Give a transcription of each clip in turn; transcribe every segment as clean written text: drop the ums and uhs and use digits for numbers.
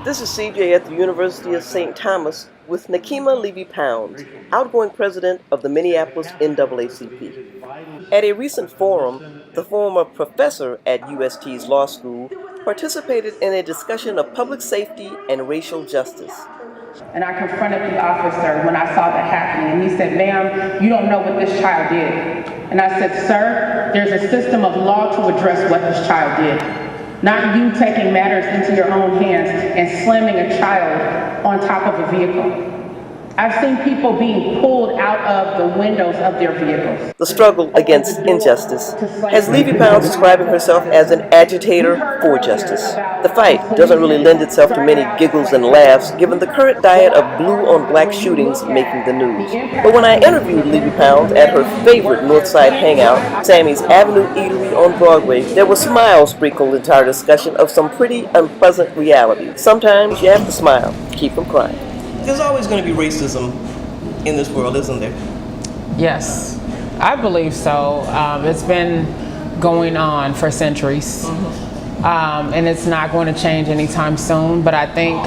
This is CJ at the University of St. Thomas with Nekima Levy-Pounds, outgoing president of the Minneapolis NAACP. At a recent forum, the former professor at UST's law school participated in a discussion of public safety and racial justice. And I confronted the officer when I saw that happening, and he said, "Ma'am, you don't know what this child did." And I said, "Sir, there's a system of law to address what this child did. Not you taking matters into your own hands and slamming a child on top of a vehicle." I've seen people being pulled out of the windows of their vehicles. The struggle against injustice has Levy-Pounds describing herself as an agitator for justice. The fight doesn't really lend itself to many giggles and laughs given the current diet of blue-on-black shootings making the news. But when I interviewed Levy-Pounds at her favorite Northside hangout, Sammy's Avenue Eatery on Broadway, there were smiles sprinkled into our discussion of some pretty unpleasant reality. Sometimes you have to smile to keep from crying. There's always going to be racism in this world, isn't there? Yes, I believe so. It's been going on for centuries, and it's not going to change anytime soon. But I think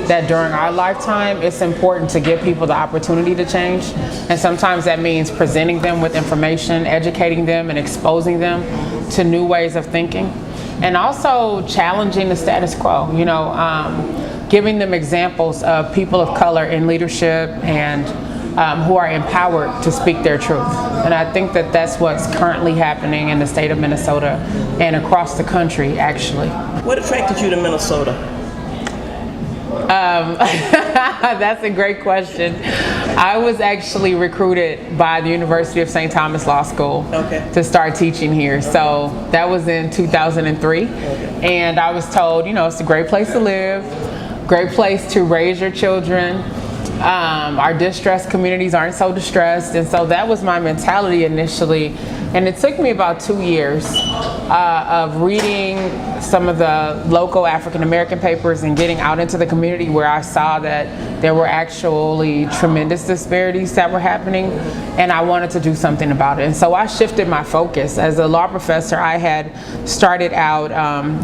that during our lifetime, it's important to give people the opportunity to change. And sometimes that means presenting them with information, educating them, and exposing them to new ways of thinking. And also challenging the status quo, giving them examples of people of color in leadership and who are empowered to speak their truth. And I think that that's what's currently happening in the state of Minnesota and across the country, actually. What attracted you to Minnesota? That's a great question. I was actually recruited by the University of St. Thomas Law School to start teaching here. So that was in 2003. And I was told, it's a great place to live, great place to raise your children. Our distressed communities aren't so distressed. And so that was my mentality initially. And it took me about 2 years of reading some of the local African American papers and getting out into the community where I saw that there were actually tremendous disparities that were happening, and I wanted to do something about it. And so I shifted my focus. As a law professor, I had started out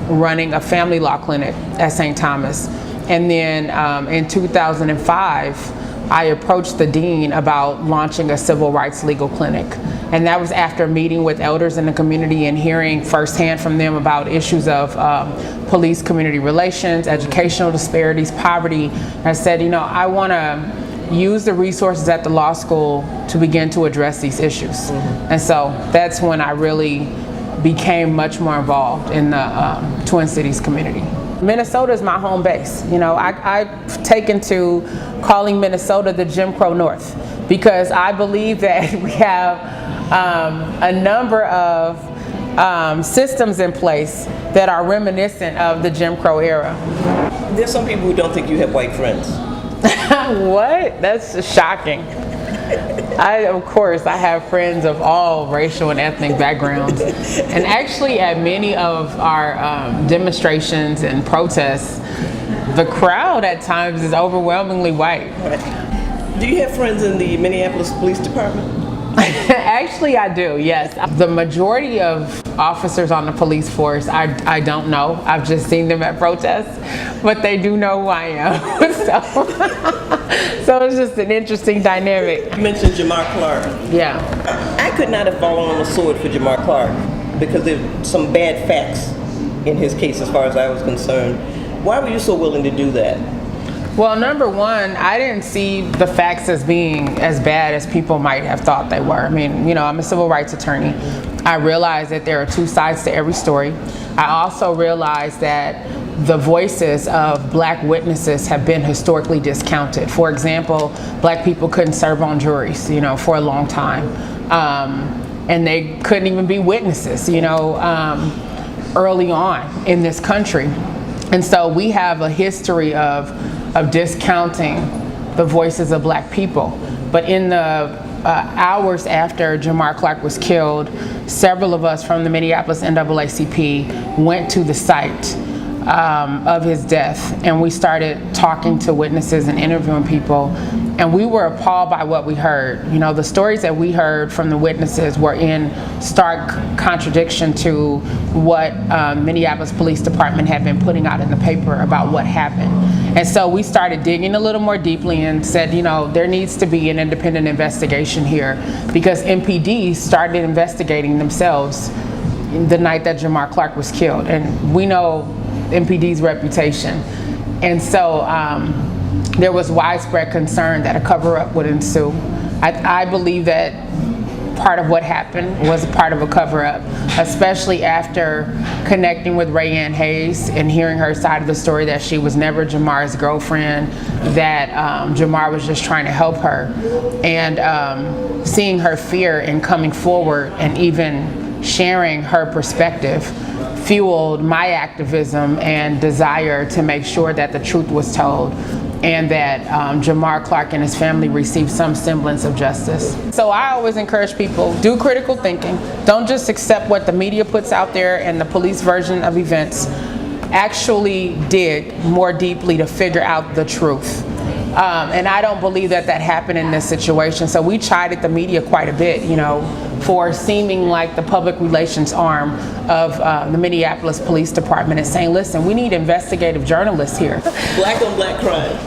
running a family law clinic at St. Thomas. And then in 2005, I approached the dean about launching a civil rights legal clinic. And that was after meeting with elders in the community and hearing firsthand from them about issues of police-community relations, educational disparities, poverty. I said, I want to use the resources at the law school to begin to address these issues. And so that's when I really became much more involved in the Twin Cities community. Minnesota is my home base. I've taken to calling Minnesota the Jim Crow North because I believe that we have a number of systems in place that are reminiscent of the Jim Crow era. There's some people who don't think you have white friends. What? That's shocking. Of course, I have friends of all racial and ethnic backgrounds. And actually at many of our demonstrations and protests, the crowd at times is overwhelmingly white. Do you have friends in the Minneapolis Police Department? Actually, I do, yes. The majority of officers on the police force, I don't know. I've just seen them at protests, but they do know who I am. So it's just an interesting dynamic. You mentioned Jamar Clark. Yeah. I could not have fallen on the sword for Jamar Clark because there's some bad facts in his case as far as I was concerned. Why were you so willing to do that? Well, number one, I didn't see the facts as being as bad as people might have thought they were. I mean, I'm a civil rights attorney. I realize that there are two sides to every story. I also realize that the voices of black witnesses have been historically discounted. For example, black people couldn't serve on juries, for a long time. And they couldn't even be witnesses, early on in this country. And so we have a history of discounting the voices of black people. But in the hours after Jamar Clark was killed, several of us from the Minneapolis NAACP went to the site of his death, and we started talking to witnesses and interviewing people, and we were appalled by what we heard. You know, the stories that we heard from the witnesses were in stark contradiction to what Minneapolis Police Department had been putting out in the paper about what happened. And so we started digging a little more deeply and said, you know, there needs to be an independent investigation here, because MPD started investigating themselves the night that Jamar Clark was killed. And we know MPD's reputation. And so there was widespread concern that a cover-up would ensue. I believe that part of what happened was a part of a cover-up, especially after connecting with Rayanne Hayes and hearing her side of the story, that she was never Jamar's girlfriend, that Jamar was just trying to help her, and seeing her fear in coming forward and even sharing her perspective fueled my activism and desire to make sure that the truth was told, and that Jamar Clark and his family received some semblance of justice. So I always encourage people, do critical thinking. Don't just accept what the media puts out there and the police version of events. Actually dig more deeply to figure out the truth. And I don't believe that that happened in this situation. So we chided the media quite a bit, you know, for seeming like the public relations arm of the Minneapolis Police Department and saying, listen, we need investigative journalists here. Black on black crime.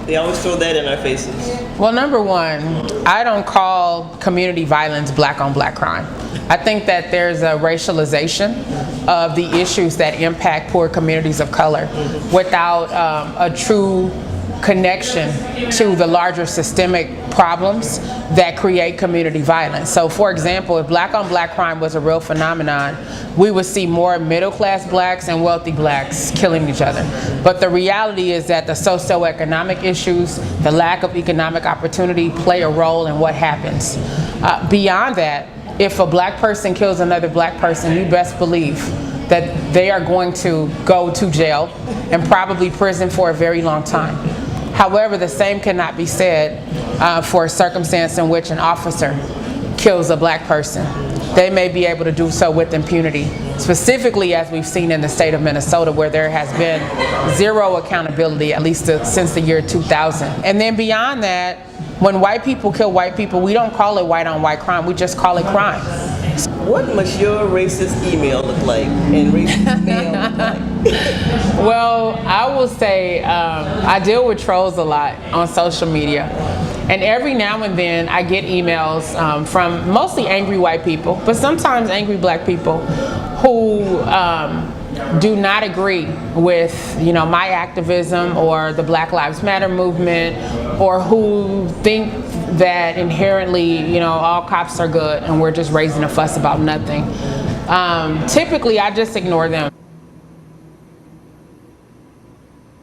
They always throw that in our faces. Well, number one, I don't call community violence black on black crime. I think that there's a racialization of the issues that impact poor communities of color without a true connection to the larger systemic problems that create community violence. So for example, if black on black crime was a real phenomenon, we would see more middle-class blacks and wealthy blacks killing each other. But the reality is that the socioeconomic issues, the lack of economic opportunity play a role in what happens. Beyond that, if a black person kills another black person, you best believe that they are going to go to jail and probably prison for a very long time. However, the same cannot be said for a circumstance in which an officer kills a black person. They may be able to do so with impunity, specifically as we've seen in the state of Minnesota, where there has been zero accountability, at least since the year 2000. And then beyond that, when white people kill white people, we don't call it white on white crime, we just call it crime. What must your racist email look like and racist mail look like? Well, I will say I deal with trolls a lot on social media. And every now and then I get emails from mostly angry white people, but sometimes angry black people who do not agree with, you know, my activism or the Black Lives Matter movement, or who think that inherently, you know, all cops are good and we're just raising a fuss about nothing. Typically, I just ignore them.